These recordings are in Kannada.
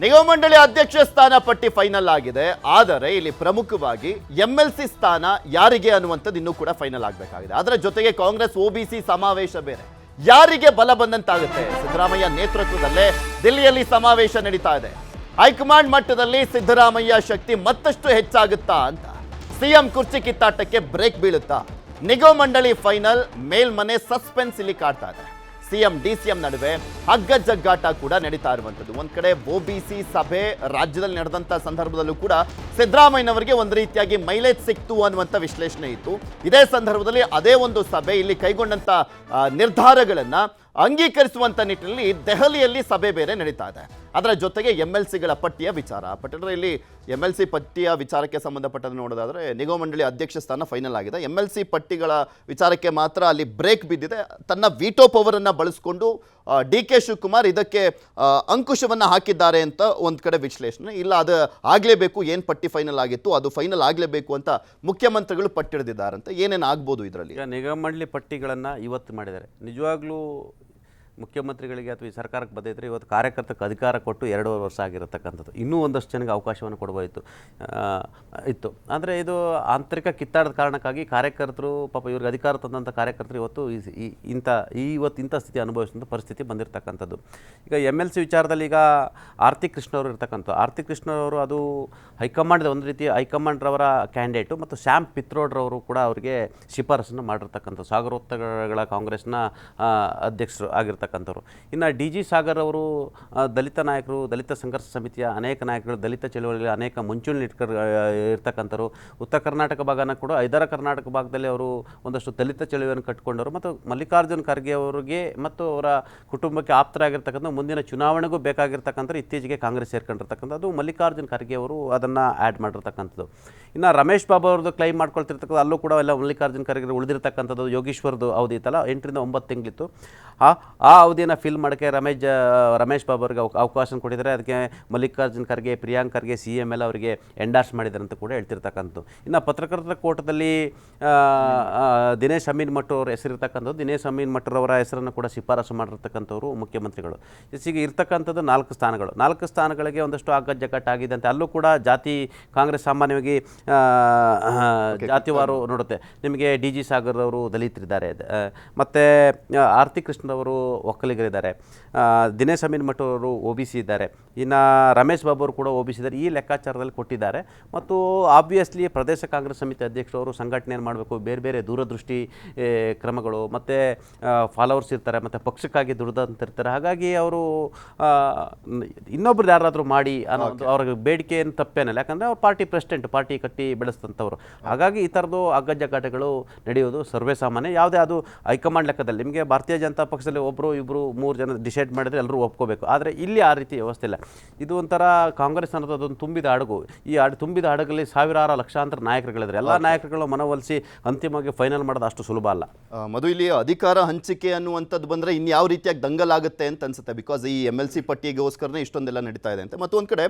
ನಿಗಮ ಮಂಡಳಿ ಅಧ್ಯಕ್ಷ ಸ್ಥಾನ ಪಟ್ಟಿ ಫೈನಲ್ ಆಗಿದೆ. ಆದರೆ ಇಲ್ಲಿ ಪ್ರಮುಖವಾಗಿ MLC ಸ್ಥಾನ ಯಾರಿಗೆ ಅನ್ನುವಂಥದ್ದು ಇನ್ನೂ ಕೂಡ ಫೈನಲ್ ಆಗಬೇಕಾಗಿದೆ. ಅದರ ಜೊತೆಗೆ ಕಾಂಗ್ರೆಸ್ OBC ಸಮಾವೇಶ ಬೇರೆ ಯಾರಿಗೆ ಬಲ ಬಂದಂತಾಗುತ್ತೆ. ಸಿದ್ದರಾಮಯ್ಯ ನೇತೃತ್ವದಲ್ಲೇ ದಿಲ್ಲಿಯಲ್ಲಿ ಸಮಾವೇಶ ನಡೀತಾ ಇದೆ. ಹೈಕಮಾಂಡ್ ಮಟ್ಟದಲ್ಲಿ ಸಿದ್ದರಾಮಯ್ಯ ಶಕ್ತಿ ಮತ್ತಷ್ಟು ಹೆಚ್ಚಾಗುತ್ತಾ ಅಂತ, ಸಿಎಂ ಕುರ್ಚಿ ಕಿತ್ತಾಟಕ್ಕೆ ಬ್ರೇಕ್ ಬೀಳುತ್ತಾ, ನಿಗಮ ಮಂಡಳಿ ಫೈನಲ್, ಮೇಲ್ಮನೆ ಸಸ್ಪೆನ್ಸ್ ಇಲ್ಲಿ ಕಾಡ್ತಾ ಇದೆ. ಸಿಎಂ DCM ನಡುವೆ ಹಗ್ಗ ಜಗ್ಗಾಟ ಕೂಡ ನಡೀತಾ ಇರುವಂಥದ್ದು. ಒಂದ್ ಕಡೆ OBC ಸಭೆ ರಾಜ್ಯದಲ್ಲಿ ನಡೆದಂತ ಸಂದರ್ಭದಲ್ಲೂ ಕೂಡ ಸಿದ್ದರಾಮಯ್ಯನವರಿಗೆ ಒಂದು ರೀತಿಯಾಗಿ ಮೈಲೇಜ್ ಸಿಕ್ತು ಅನ್ನುವಂಥ ವಿಶ್ಲೇಷಣೆ ಇತ್ತು. ಇದೇ ಸಂದರ್ಭದಲ್ಲಿ ಅದೇ ಒಂದು ಸಭೆ ಇಲ್ಲಿ ಕೈಗೊಂಡಂತ ನಿರ್ಧಾರಗಳನ್ನ ಅಂಗೀಕರಿಸುವಂತ ನಿಟ್ಟಿನಲ್ಲಿ ದೆಹಲಿಯಲ್ಲಿ ಸಭೆ ಬೇರೆ ನಡೀತಾ ಇದೆ. ಅದರ ಜೊತೆಗೆ MLCಗಳ ಪಟ್ಟಿಯ ವಿಚಾರ ಇಲ್ಲಿ MLC ಪಟ್ಟಿಯ ವಿಚಾರಕ್ಕೆ ಸಂಬಂಧಪಟ್ಟಂತೆ ನೋಡೋದಾದ್ರೆ ನಿಗಮ ಮಂಡಳಿ ಅಧ್ಯಕ್ಷ ಸ್ಥಾನ ಫೈನಲ್ ಆಗಿದೆ. MLC ಪಟ್ಟಿಗಳ ವಿಚಾರಕ್ಕೆ ಮಾತ್ರ ಅಲ್ಲಿ ಬ್ರೇಕ್ ಬಿದ್ದಿದೆ. ತನ್ನ ವಿಟೋ ಪವರ್ ಅನ್ನ ಬಳಸಿಕೊಂಡು DK ಶಿವಕುಮಾರ್ ಇದಕ್ಕೆ ಅಂಕುಶವನ್ನ ಹಾಕಿದ್ದಾರೆ ಅಂತ ಒಂದ್ ಕಡೆ ವಿಶ್ಲೇಷಣೆ. ಇಲ್ಲ, ಅದು ಆಗ್ಲೇಬೇಕು, ಏನ್ ಪಟ್ಟಿ ಫೈನಲ್ ಆಗಿತ್ತು ಅದು ಫೈನಲ್ ಆಗ್ಲೇಬೇಕು ಅಂತ ಮುಖ್ಯಮಂತ್ರಿಗಳು ಪಟ್ಟಿಡಿದಿದ್ದಾರಂತೆ. ಏನೇನು ಆಗ್ಬೋದು ಇದರಲ್ಲಿ? ಈಗ ನಿಗಮ ಮಂಡಳಿ ಪಟ್ಟಿಗಳನ್ನ ಇವತ್ತು ಮಾಡಿದ್ದಾರೆ. ನಿಜವಾಗ್ಲೂ ಮುಖ್ಯಮಂತ್ರಿಗಳಿಗೆ ಅಥವಾ ಈ ಸರ್ಕಾರಕ್ಕೆ ಬಂದಿದ್ದರೆ ಇವತ್ತು ಕಾರ್ಯಕರ್ತಕ್ಕೆ ಅಧಿಕಾರ ಕೊಟ್ಟು 2.5 ವರ್ಷ ಆಗಿರತಕ್ಕಂಥದ್ದು. ಇನ್ನೂ ಒಂದಷ್ಟು ಜನಕ್ಕೆ ಅವಕಾಶವನ್ನು ಕೊಡಬಹುದಿತ್ತು ಇತ್ತು. ಅಂದರೆ ಇದು ಆಂತರಿಕ ಕಿತ್ತಾಡದ ಕಾರಣಕ್ಕಾಗಿ ಕಾರ್ಯಕರ್ತರು ಪಾಪ ಇವ್ರಿಗೆ ಅಧಿಕಾರ ತಂದಂಥ ಕಾರ್ಯಕರ್ತರು ಇವತ್ತು ಇಂಥ ಸ್ಥಿತಿ ಅನುಭವಿಸುವಂಥ ಪರಿಸ್ಥಿತಿ ಬಂದಿರತಕ್ಕಂಥದ್ದು. ಈಗ MLC ವಿಚಾರದಲ್ಲಿ ಈಗ ಆರ್ತಿ ಕೃಷ್ಣ ಅವರು ಇರ್ತಕ್ಕಂಥದ್ದು. ಆರ್ತಿ ಕೃಷ್ಣ ಅವರು ಅದು ಹೈಕಮಾಂಡ್ ಒಂದು ರೀತಿ ಹೈಕಮಾಂಡ್ರವರ ಕ್ಯಾಂಡಿಡೇಟು ಮತ್ತು ಶ್ಯಾಮ್ ಪಿತ್ರೋಡ್ರವರು ಕೂಡ ಅವರಿಗೆ ಶಿಫಾರಸನ್ನು ಮಾಡಿರ್ತಕ್ಕಂಥದ್ದು. ಸಾಗರೋತ್ತರಗಳ ಕಾಂಗ್ರೆಸ್ನ ಅಧ್ಯಕ್ಷರು ಆಗಿರ್ತಾರೆ. ಇನ್ನು DG ಸಾಗರ್ ಅವರು ದಲಿತ ನಾಯಕರು, ದಲಿತ ಸಂಘರ್ಷ ಸಮಿತಿಯ ಅನೇಕ ನಾಯಕರು, ದಲಿತ ಚಳವಳಿಯಲ್ಲಿ ಅನೇಕ ಮುಂಚೂಣಿ ಇರ್ತಕ್ಕಂಥವ್ರು. ಉತ್ತರ ಕರ್ನಾಟಕ ಭಾಗನ ಕೂಡ ಐದರ ಕರ್ನಾಟಕ ಭಾಗದಲ್ಲಿ ಅವರು ಒಂದಷ್ಟು ದಲಿತ ಚಳವಳಿಯನ್ನು ಕಟ್ಟಿಕೊಂಡವರು ಮತ್ತು ಮಲ್ಲಿಕಾರ್ಜುನ್ ಖರ್ಗೆ ಅವರಿಗೆ ಮತ್ತು ಅವರ ಕುಟುಂಬಕ್ಕೆ ಆಪ್ತರಾಗಿರ್ತಕ್ಕಂಥ ಮುಂದಿನ ಚುನಾವಣೆಗೂ ಬೇಕಾಗಿರ್ತಕ್ಕಂಥ ಇತ್ತೀಚೆಗೆ ಕಾಂಗ್ರೆಸ್ ಸೇರ್ಕೊಂಡಿರ್ತಕ್ಕಂಥದ್ದು ಮಲ್ಲಿಕಾರ್ಜುನ್ ಖರ್ಗೆ ಅವರು ಅದನ್ನು ಆ್ಯಡ್ ಮಾಡಿರ್ತಕ್ಕಂಥದ್ದು. ಇನ್ನು ರಮೇಶ್ ಬಾಬು ಅವ್ರದ್ದು ಕ್ಲೈಮ್ ಮಾಡ್ಕೊಳ್ತಿರ್ತಕ್ಕಂಥ ಅಲ್ಲೂ ಕೂಡ ಎಲ್ಲ ಮಲ್ಲಿಕಾರ್ಜುನ್ ಖರ್ಗೆ ಉಳಿದಿರ್ತಕ್ಕಂಥದ್ದು. ಯೋಗೀಶ್ವರ್ದು ಅವಧಿ ಇತ್ತಲ್ಲ 8 ರಿಂದ 9 ತಿಂಗಳಿತ್ತು. ಆ ಅವಧಿಯನ್ನು ಫಿಲ್ ಮಾಡೋಕ್ಕೆ ರಮೇಶ್ ಬಾಬು ಅವರಿಗೆ ಅವಕಾಶ ಕೊಟ್ಟಿದ್ದಾರೆ. ಅದಕ್ಕೆ ಮಲ್ಲಿಕಾರ್ಜುನ್ ಖರ್ಗೆ, ಪ್ರಿಯಾಂಕ್ ಖರ್ಗೆ, CM ಎಲ್ಲ ಅವರಿಗೆ ಎಂಡಾರ್ಸ್ ಮಾಡಿದ್ದಾರೆ ಅಂತ ಕೂಡ ಹೇಳ್ತಿರ್ತಕ್ಕಂಥದ್ದು. ಇನ್ನು ಪತ್ರಕರ್ತರ ಕೋಟದಲ್ಲಿ ದಿನೇಶ್ ಅಮೀನ್ ಮಠ್ ಅವರ ಹೆಸರಿರ್ತಕ್ಕಂಥದ್ದು. ದಿನೇಶ್ ಅಮೀನ್ ಮಠ್ ಅವರ ಹೆಸರನ್ನು ಕೂಡ ಶಿಫಾರಸು ಮಾಡಿರ್ತಕ್ಕಂಥವ್ರು ಮುಖ್ಯಮಂತ್ರಿಗಳು. ಈಗ ಇರ್ತಕ್ಕಂಥದ್ದು 4 ಸ್ಥಾನಗಳು. 4 ಸ್ಥಾನಗಳಿಗೆ ಒಂದಷ್ಟು ಜಗ್ಗಟ್ಟ ಆಗಿದೆ ಅಂತ. ಅಲ್ಲೂ ಕೂಡ ಜಾತಿ ಕಾಂಗ್ರೆಸ್ ಸಾಮಾನ್ಯವಾಗಿ ಜಾತಿವಾರು ನೋಡುತ್ತೆ. ನಿಮಗೆ DG ಸಾಗರ್ ಅವರು ದಲಿತರಿದ್ದಾರೆ, ಮತ್ತು ಆರ್ತಿ ಕೃಷ್ಣರವರು ಒಕ್ಕಲಿಗರಿದ್ದಾರೆ, ದಿನೇಶ್ ಅಮೀನ್ ಮಠ್ ಅವರು OBC ಇದ್ದಾರೆ, ಇನ್ನು ರಮೇಶ್ ಬಾಬು ಅವರು ಕೂಡ OBC ಇದ್ದಾರೆ. ಈ ಲೆಕ್ಕಾಚಾರದಲ್ಲಿ ಕೊಟ್ಟಿದ್ದಾರೆ. ಮತ್ತು ಆಬ್ವಿಯಸ್ಲಿ ಪ್ರದೇಶ ಕಾಂಗ್ರೆಸ್ ಸಮಿತಿ ಅಧ್ಯಕ್ಷರು ಸಂಘಟನೆಯನ್ನು ಮಾಡಬೇಕು, ಬೇರೆ ಬೇರೆ ದೂರದೃಷ್ಟಿ ಕ್ರಮಗಳು, ಮತ್ತು ಫಾಲೋವರ್ಸ್ ಇರ್ತಾರೆ, ಮತ್ತು ಪಕ್ಷಕ್ಕಾಗಿ ದುಡ್ದಂತಿರ್ತಾರೆ. ಹಾಗಾಗಿ ಅವರು ಇನ್ನೊಬ್ರು ಯಾರಾದರೂ ಮಾಡಿ ಅನ್ನೋದು ಅವ್ರಿಗೆ ಬೇಡಿಕೆ ಏನು ತಪ್ಪೇನಲ್ಲ. ಯಾಕಂದರೆ ಅವ್ರು ಪಾರ್ಟಿ ಪ್ರೆಸಿಡೆಂಟ್, ಪಾರ್ಟಿ ಕಟ್ಟಿ ಬೆಳೆಸ್ತಂಥವ್ರು. ಹಾಗಾಗಿ ಈ ಥರದ್ದು ಅಗ್ಗಜಗ್ಗಾಟಗಳು ನಡೆಯೋದು ಸರ್ವೇ ಸಾಮಾನ್ಯ. ಯಾವುದೇ ಅದು ಹೈಕಮಾಂಡ್ ಲೆಕ್ಕದಲ್ಲಿ ನಿಮಗೆ ಭಾರತೀಯ ಜನತಾ ಪಕ್ಷದಲ್ಲಿ ಒಬ್ಬರು ಇಬ್ಬರು 3 ಜನ ಡಿಸೈಡ್ ಮಾಡಿದರೆ ಎಲ್ಲರೂ ಒಪ್ಕೋಬೇಕು. ಆದರೆ ಇಲ್ಲಿ ಆ ರೀತಿ ವ್ಯವಸ್ಥೆ ಇಲ್ಲ. ಇದು ಒಂಥರ ಕಾಂಗ್ರೆಸ್ ಅನ್ನೋದು ಅದೊಂದು ತುಂಬಿದ ಹಡಗು. ಈ ತುಂಬಿದ ಹಡಗಲ್ಲಿ ಸಾವಿರಾರು ಲಕ್ಷಾಂತರ ನಾಯಕರುಗಳಿದ್ದಾರೆ. ಎಲ್ಲ ನಾಯಕರುಗಳು ಮನವೊಲಿಸಿ ಅಂತಿಮವಾಗಿ ಫೈನಲ್ ಮಾಡೋದು ಅಷ್ಟು ಸುಲಭ ಅಲ್ಲ. ಮಧು, ಇಲ್ಲಿ ಅಧಿಕಾರ ಹಂಚಿಕೆ ಅನ್ನುವಂಥದ್ದು ಬಂದರೆ ಇನ್ಯಾವ ರೀತಿಯಾಗಿ ದಂಗಲಾಗುತ್ತೆ ಅಂತ ಅನ್ಸುತ್ತೆ. ಬಿಕಾಸ್ ಈ MLC ಪಟ್ಟಿಗೋಸ್ಕರನೇ ಇಷ್ಟೊಂದೆಲ್ಲ ನಡೀತಾ ಇದೆ ಅಂತ. ಮತ್ತು ಒಂದು ಕಡೆ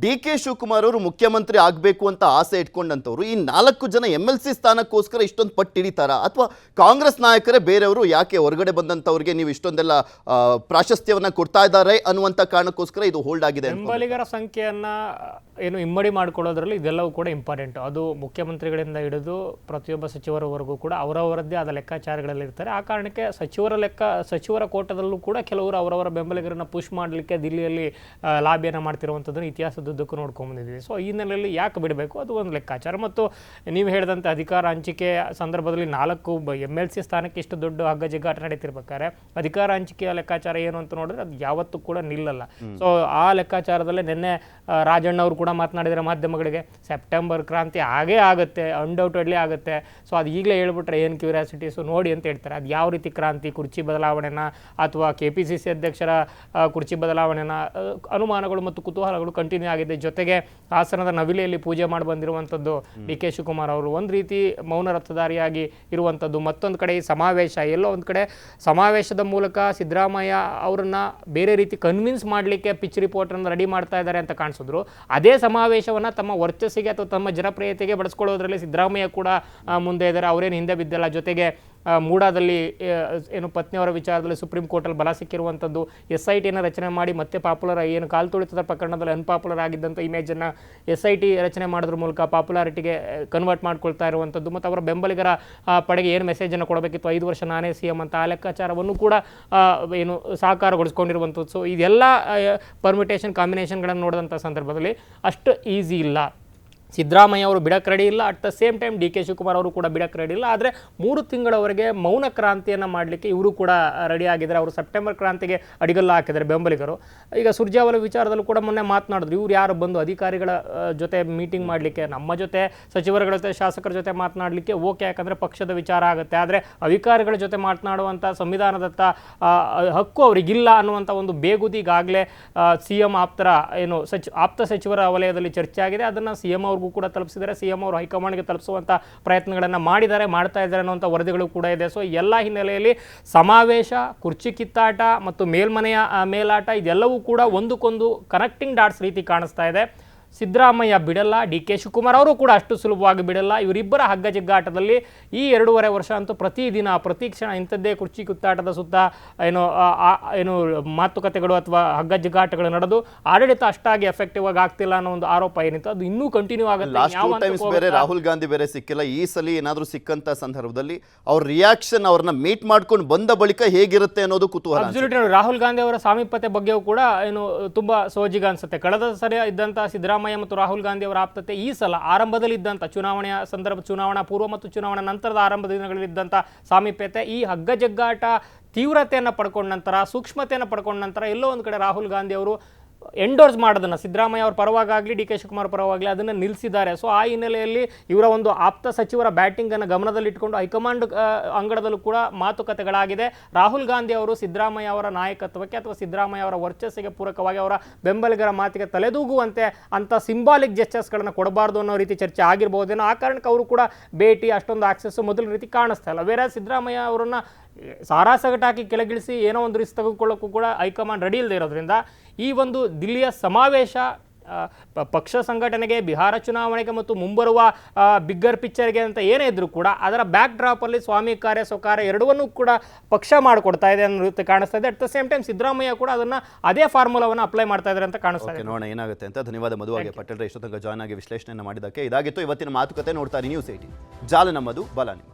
DK ಶಿವಕುಮಾರ್ ಅವರು ಮುಖ್ಯಮಂತ್ರಿ ಆಗಬೇಕು ಅಂತ ಆಸೆ ಇಟ್ಕೊಂಡಂಥವ್ರು ಈ 4 ಜನ MLC ಸ್ಥಾನಕ್ಕೋಸ್ಕರ ಇಷ್ಟೊಂದು ಪಟ್ಟು ಹಿಡಿತಾರಾ? ಅಥವಾ ಕಾಂಗ್ರೆಸ್ ನಾಯಕರೇ ಬೇರೆಯವರು ಯಾಕೆ ಹೊರಗಡೆ ಬಂದಂಥವ್ರಿಗೆ ನೀವು ಇಷ್ಟೊಂದೆಲ್ಲ ಪ್ರಾಶಸ್ತ್ಯವನ್ನ ಕೊಡ್ತಾ ಇದ್ದಾರೆ ಅನ್ನುವಂಥ ಕಾರಣಕ್ಕೋಸ್ಕರ ಇದು ಹೋಲ್ಡ್ ಆಗಿದೆ? ಬೆಂಬಲಿಗರ ಸಂಖ್ಯೆಯನ್ನ ಏನು ಇಮ್ಮಡಿ ಮಾಡಿಕೊಳ್ಳೋದ್ರಲ್ಲಿ ಇದೆಲ್ಲವೂ ಕೂಡ ಇಂಪಾರ್ಟೆಂಟ್. ಅದು ಮುಖ್ಯಮಂತ್ರಿಗಳಿಂದ ಹಿಡಿದು ಪ್ರತಿಯೊಬ್ಬ ಸಚಿವರವರೆಗೂ ಕೂಡ ಅವರವರದ್ದೇ ಆದ ಲೆಕ್ಕಾಚಾರಗಳಲ್ಲಿ ಇರ್ತಾರೆ. ಆ ಕಾರಣಕ್ಕೆ ಸಚಿವರ ಕೋಟದಲ್ಲೂ ಕೂಡ ಕೆಲವರು ಅವರವರ ಬೆಂಬಲಿಗರನ್ನ ಪುಷ್ ಮಾಡಲಿಕ್ಕೆ ದಿಲ್ಲಿಯಲ್ಲಿ ಲಾಬಿಯನ್ನು ಮಾಡ್ತಿರುವಂಥದ್ದನ್ನು ಇತಿಹಾಸದುದ್ದಕ್ಕೂ ನೋಡ್ಕೊಂಡ್ಬಂದಿದ್ದೀವಿ. ಸೊ ಈ ಹಿನ್ನೆಲೆಯಲ್ಲಿ ಯಾಕೆ ಬಿಡಬೇಕು, ಅದು ಒಂದು ಲೆಕ್ಕಾಚಾರ. ಮತ್ತು ನೀವು ಹೇಳಿದಂತೆ ಅಧಿಕಾರ ಹಂಚಿಕೆ ಸಂದರ್ಭದಲ್ಲಿ 4 MLC ಸ್ಥಾನಕ್ಕೆ ಇಷ್ಟು ದೊಡ್ಡ ಹಗ್ಗ ಜಗ್ಗಾಟ ನಡೀತಿರ್ಬೇಕಾದ್ರೆ ಅಧಿಕಾರ ಹಂಚಿಕೆಯ ಲೆಕ್ಕಾಚಾರ ಏನು ಅಂತ ನೋಡಿದ್ರೆ ಅದು ಯಾವತ್ತೂ ಕೂಡ ನಿಲ್ಲಲ್ಲ. ಸೊ ಆ ಲೆಕ್ಕಾಚಾರದಲ್ಲೇ ನಿನ್ನೆ ರಾಜಣ್ಣ ಅವರು ಕೂಡ ಮಾತನಾಡಿದರೆ ಮಾಧ್ಯಮಗಳಿಗೆ ಸೆಪ್ಟೆಂಬರ್ ಕ್ರಾಂತಿ ಆಗೇ ಆಗುತ್ತೆ, ಅನ್ಡೌಟೆಡ್ಲಿ ಆಗುತ್ತೆ. ಸೊ ಅದು ಈಗಲೇ ಹೇಳ್ಬಿಟ್ರೆ ಏನು ಕ್ಯೂರಿಯಾಸಿಟೀಸು ನೋಡಿ ಅಂತ ಹೇಳ್ತಾರೆ. ಅದು ಯಾವ ರೀತಿ ಕ್ರಾಂತಿ, ಕುರ್ಚಿ ಬದಲಾವಣೆನ ಅಥವಾ KPCC ಅಧ್ಯಕ್ಷರ ಕುರ್ಚಿ ಬದಲಾವಣೆನ, ಅನುಮಾನಗಳು ಮತ್ತು ಕುತೂಹಲಗಳು ಕಂಟಿನ್ಯೂ ಆಗಿದೆ. ಜೊತೆಗೆ ಹಾಸನದ ನವಿಲೆಯಲ್ಲಿ ಪೂಜೆ ಮಾಡಿ ಬಂದಿರುವಂಥದ್ದು DK ಶಿವಕುಮಾರ್ ಅವರು ಒಂದು ರೀತಿ ಮೌನ ರಥಧಾರಿಯಾಗಿ ಇರುವಂಥದ್ದು. ಮತ್ತೊಂದು ಕಡೆ ಈ ಸಮಾವೇಶ, ಎಲ್ಲೋ ಒಂದು ಕಡೆ ಸಮಾವೇಶದ ಮೂಲಕ ಸಿದ್ದರಾಮಯ್ಯ ಅವರನ್ನ ಬೇರೆ ರೀತಿ ಕನ್ವಿನ್ಸ್ ಮಾಡಲಿಕ್ಕೆ ಪಿಚ್ ರಿಪೋರ್ಟನ್ನು ರೆಡಿ ಮಾಡ್ತಾ ಇದ್ದಾರೆ ಅಂತ ಕಾಣಿಸಿದ್ರು. ಅದೇ ಸಮಾವೇಶವನ್ನು ತಮ್ಮ ವರ್ಚಸ್ಸಿಗೆ ಅಥವಾ ತಮ್ಮ ಜನಪ್ರಿಯತೆಗೆ ಬಳಸ್ಕೊಳ್ಳೋದ್ರಲ್ಲಿ ಸಿದ್ದರಾಮಯ್ಯ ಕೂಡ ಮುಂದೆ ಇದ್ದಾರೆ. ಅವರೇನು ಹಿಂದೆ ಬಿದ್ದಲ್ಲ. ಜೊತೆಗೆ ಮೂಡಾದಲ್ಲಿ ಏನು ಪತ್ನಿಯವರ ವಿಚಾರದಲ್ಲಿ ಸುಪ್ರೀಂ ಕೋರ್ಟಲ್ಲಿ ಬಲ ಸಿಕ್ಕಿರುವಂಥದ್ದು, SIT ರಚನೆ ಮಾಡಿ ಮತ್ತೆ ಪಾಪ್ಯುಲರ್ ಏನು ಕಾಲು ತುಳಿತದ ಪ್ರಕರಣದಲ್ಲಿ ಅನ್ಪಾಪ್ಯುಲರ್ ಆಗಿದ್ದಂಥ ಇಮೇಜನ್ನು SIT ರಚನೆ ಮಾಡೋದ್ರ ಮೂಲಕ ಪಾಪ್ಯುಲಾರಿಟಿಗೆ ಕನ್ವರ್ಟ್ ಮಾಡ್ಕೊಳ್ತಾ ಇರುವಂಥದ್ದು, ಮತ್ತು ಅವರ ಬೆಂಬಲಿಗರ ಪಡೆಗೆ ಏನು ಮೆಸೇಜನ್ನು ಕೊಡಬೇಕಿತ್ತು 5 ವರ್ಷ ನಾನೇ CM ಅಂತ ಆ ಲೆಕ್ಕಾಚಾರವನ್ನು ಕೂಡ ಏನು ಸಾಕಾರಗೊಳಿಸ್ಕೊಂಡಿರುವಂಥದ್ದು. ಸೊ ಇದೆಲ್ಲ ಪರ್ಮಿಟೇಷನ್ ಕಾಂಬಿನೇಷನ್ಗಳನ್ನು ನೋಡಿದಂಥ ಸಂದರ್ಭದಲ್ಲಿ ಅಷ್ಟು ಈಸಿ ಇಲ್ಲ. ಸಿದ್ದರಾಮಯ್ಯ ಅವರು ಬಿಡಕ್ಕೆ ರೆಡಿ ಇಲ್ಲ, at the same time DK Shivakumar ಅವರು ಕೂಡ ಬಿಡಕ್ಕೆ ರೆಡಿ ಇಲ್ಲ. ಆದರೆ 3 ತಿಂಗಳವರೆಗೆ ಮೌನ ಕ್ರಾಂತಿಯನ್ನು ಮಾಡಲಿಕ್ಕೆ ಇವರು ಕೂಡ ರೆಡಿ ಆಗಿದ್ದಾರೆ. ಅವರು ಸೆಪ್ಟೆಂಬರ್ ಕ್ರಾಂತಿಗೆ ಅಡಿಗಲ್ಲ ಹಾಕಿದ್ದಾರೆ ಬೆಂಬಲಿಗರು. ಈಗ ಸುರ್ಜೇವಾಲ ವಿಚಾರದಲ್ಲೂ ಕೂಡ ಮೊನ್ನೆ ಮಾತನಾಡಿದ್ರು, ಇವ್ರು ಯಾರು ಬಂದು ಅಧಿಕಾರಿಗಳ ಜೊತೆ ಮೀಟಿಂಗ್ ಮಾಡಲಿಕ್ಕೆ, ನಮ್ಮ ಜೊತೆ ಸಚಿವರುಗಳ ಜೊತೆ ಶಾಸಕರ ಜೊತೆ ಮಾತನಾಡಲಿಕ್ಕೆ ಓಕೆ, ಯಾಕಂದರೆ ಪಕ್ಷದ ವಿಚಾರ ಆಗುತ್ತೆ. ಆದರೆ ಅಧಿಕಾರಿಗಳ ಜೊತೆ ಮಾತನಾಡುವಂಥ ಸಂವಿಧಾನದತ್ತ ಹಕ್ಕು ಅವರಿಗಿಲ್ಲ ಅನ್ನುವಂಥ ಒಂದು ಬೇಗುದಿ ಈಗಾಗಲೇ CM ಆಪ್ತರ ಏನು ಆಪ್ತ ಸಚಿವರ ವಲಯದಲ್ಲಿ ಚರ್ಚೆ ಆಗಿದೆ. ಅದನ್ನು CM ಅವ್ರಿಗೂ ಕೂಡ ತಲುಪಿಸಿದ್ದಾರೆ. CM ಅವರು ಹೈಕಮಾಂಡ್ಗೆ ತಲುಪಿಸುವಂಥ ಪ್ರಯತ್ನಗಳನ್ನು ಮಾಡ್ತಾ ಇದ್ದಾರೆ ಅನ್ನುವಂಥ ವರದಿಗಳು ಕೂಡ ಇದೆ. ಸೊ ಎಲ್ಲ ಹಿನ್ನೆಲೆಯಲ್ಲಿ ಸಮಾವೇಶ, ಕುರ್ಚಿ ಕಿತ್ತಾಟ ಮತ್ತು ಮೇಲ್ಮನೆಯ ಮೇಲಾಟ ಇದೆಲ್ಲವೂ ಕೂಡ ಒಂದಕ್ಕೊಂದು ಕನೆಕ್ಟಿಂಗ್ ಡಾಟ್ಸ್ ರೀತಿ ಕಾಣಿಸ್ತಾ ಇದೆ. ಸಿದ್ದರಾಮಯ್ಯ ಬಿಡಲ್ಲ, DK ಶಿವಕುಮಾರ್ ಅವರು ಕೂಡ ಅಷ್ಟು ಸುಲಭವಾಗಿ ಬಿಡಲ್ಲ. ಇವರಿಬ್ಬರ ಹಗ್ಗ ಜಗ್ಗಾಟದಲ್ಲಿ ಈ 2.5 ವರ್ಷ ಅಂತೂ ಪ್ರತಿದಿನ ಪ್ರತಿ ಕ್ಷಣ ಇಂಥದ್ದೇ ಕುರ್ಚಿ ಕುತ್ತಾಟದ ಸುತ್ತ ಏನು ಮಾತುಕತೆಗಳು ಅಥವಾ ಹಗ್ಗ ಜಗ್ಗಾಟಗಳು ನಡೆದು ಆಡಳಿತ ಅಷ್ಟಾಗಿ ಎಫೆಕ್ಟಿವ್ ಆಗಿ ಆಗ್ತಿಲ್ಲ ಅನ್ನೋ ಒಂದು ಆರೋಪ ಏನಿತ್ತು ಅದು ಇನ್ನೂ ಕಂಟಿನ್ಯೂ ಆಗುತ್ತೆ. ಬೇರೆ ರಾಹುಲ್ ಗಾಂಧಿ ಬೇರೆ ಸಿಕ್ಕಿಲ್ಲ. ಈ ಸಲ ಏನಾದರೂ ಸಿಕ್ಕಂತ ಸಂದರ್ಭದಲ್ಲಿ ಅವ್ರ ರಿಯಾಕ್ಷನ್, ಅವ್ರನ್ನ ಮೀಟ್ ಮಾಡ್ಕೊಂಡು ಬಂದ ಬಳಿಕ ಹೇಗಿರುತ್ತೆ ಅನ್ನೋದು ಕುತೂಹಲ. ರಾಹುಲ್ ಗಾಂಧಿ ಅವರ ಸಾಮೀಪ್ಯತೆ ಬಗ್ಗೆಯೂ ಕೂಡ ಏನು ತುಂಬಾ ಸೋಜಿಗ ಅನ್ಸುತ್ತೆ. ಕಳೆದ ಸರಿ ಇದ್ದಂಥ ಸಿದ್ದರಾಮಯ್ಯ ಮತ್ತು ರಾಹುಲ್ ಗಾಂಧಿ ಅವರ ಆಪ್ತತೆ ಈ ಸಲ ಆರಂಭದಲ್ಲಿ ಇದ್ದಂಥ ಚುನಾವಣೆಯ ಚುನಾವಣಾ ಪೂರ್ವ ಮತ್ತು ಚುನಾವಣಾ ನಂತರದ ಆರಂಭದ ದಿನಗಳಲ್ಲಿದ್ದಂಥ ಸಾಮೀಪ್ಯತೆ ಈ ಹಗ್ಗ ಜಗ್ಗಾಟ ತೀವ್ರತೆಯನ್ನು ಪಡ್ಕೊಂಡ ನಂತರ, ಸೂಕ್ಷ್ಮತೆಯನ್ನು ಪಡ್ಕೊಂಡ ನಂತರ ಎಲ್ಲೋ ಒಂದು ಕಡೆ ರಾಹುಲ್ ಗಾಂಧಿ ಅವರು ಎಂಡೋರ್ಸ್ ಮಾಡೋದನ್ನು ಸಿದ್ದರಾಮಯ್ಯ ಅವ್ರ ಪರವಾಗಲಿ DK ಶಿವಕುಮಾರ್ ಪರವಾಗಲಿ ಅದನ್ನು ನಿಲ್ಲಿಸಿದ್ದಾರೆ. ಸೊ ಆ ಹಿನ್ನೆಲೆಯಲ್ಲಿ ಇವರ ಒಂದು ಆಪ್ತ ಸಚಿವರ ಬ್ಯಾಟಿಂಗನ್ನು ಗಮನದಲ್ಲಿಟ್ಟುಕೊಂಡು ಹೈಕಮಾಂಡ್ ಅಂಗಳದಲ್ಲೂ ಕೂಡ ಮಾತುಕತೆಗಳಾಗಿದೆ. ರಾಹುಲ್ ಗಾಂಧಿ ಅವರು ಸಿದ್ದರಾಮಯ್ಯ ಅವರ ನಾಯಕತ್ವಕ್ಕೆ ಅಥವಾ ಸಿದ್ದರಾಮಯ್ಯ ಅವರ ವರ್ಚಸ್ಸಿಗೆ ಪೂರಕವಾಗಿ ಅವರ ಬೆಂಬಲಿಗರ ಮಾತಿಗೆ ತಲೆದೂಗುವಂತೆ ಅಂಥ ಸಿಂಬಾಲಿಕ್ ಜೆಸ್ಚರ್ಸ್ಗಳನ್ನು ಕೊಡಬಾರ್ದು ಅನ್ನೋ ರೀತಿ ಚರ್ಚೆ ಆಗಿರ್ಬೋದೇನೋ. ಆ ಕಾರಣಕ್ಕೆ ಅವರು ಕೂಡ ಭೇಟಿ ಅಷ್ಟೊಂದು ಆಕ್ಸೆಸ್ ಮೊದಲ ರೀತಿ ಕಾಣಿಸ್ತಾ ಇಲ್ಲ. ಬೇರೆ ಸಿದ್ದರಾಮಯ್ಯ ಅವರನ್ನು ಸಾರಾಸಗಟಾಕಿ ಕೆಳಗಿಳಿಸಿ ಏನೋ ಒಂದು ರಿಸ್ಕ್ ತೆಗೆದುಕೊಳ್ಳೋಕ್ಕೂ ಕೂಡ ಹೈಕಮಾಂಡ್ ರೆಡಿ ಇಲ್ಲದೆ ಇರೋದ್ರಿಂದ ಈ ಒಂದು ದಿಲ್ಲಿಯ ಸಮಾವೇಶ ಪಕ್ಷ ಸಂಘಟನೆಗೆ, ಬಿಹಾರ ಚುನಾವಣೆಗೆ ಮತ್ತು ಮುಂಬರುವ ಬಿಗ್ಗರ್ ಪಿಕ್ಚರ್ಗೆ ಅಂತ ಏನೇ ಇದ್ರೂ ಕೂಡ ಅದರ ಬ್ಯಾಕ್ ಡ್ರಾಪಲ್ಲಿ ಸ್ವಾಮಿ ಕಾರ್ಯ ಸ್ವಕಾರ್ಯ ಎರಡವನ್ನೂ ಕೂಡ ಪಕ್ಷ ಮಾಡಿಕೊಡ್ತಾ ಇದೆ ಅನ್ನೋ ರೀತಿ ಕಾಣಿಸ್ತಾ ಇದೆ. At the same time Siddaramaiah ಕೂಡ ಅದನ್ನು ಅದೇ ಫಾರ್ಮುಲಾವನ್ನು ಅಪ್ಲೈ ಮಾಡ್ತಾ ಇದ್ದಾರೆ ಅಂತ ಕಾಣಿಸ್ತಾ ಇದೆ. ನೋಡೋಣ ಏನಾಗುತ್ತೆ ಅಂತ. ಧನ್ಯವಾದ ಮಧುವಾಗೆ ಪಟೇಲ್ ಇಷ್ಟೊತ್ತಂಗ ಜಾಯ್ನ್ ಆಗಿ ವಿಶ್ಲೇಷಣೆಯನ್ನು ಮಾಡಿದ್ದಕ್ಕೆ. ಇದಾಗಿತ್ತು ಇವತ್ತಿನ ಮಾತುಕತೆ. ನೋಡ್ತಾ ಇರಿ News 18. ಜಾಲ ನಮ್ಮದು, ಬಲ ನಿಮ್ಮದು.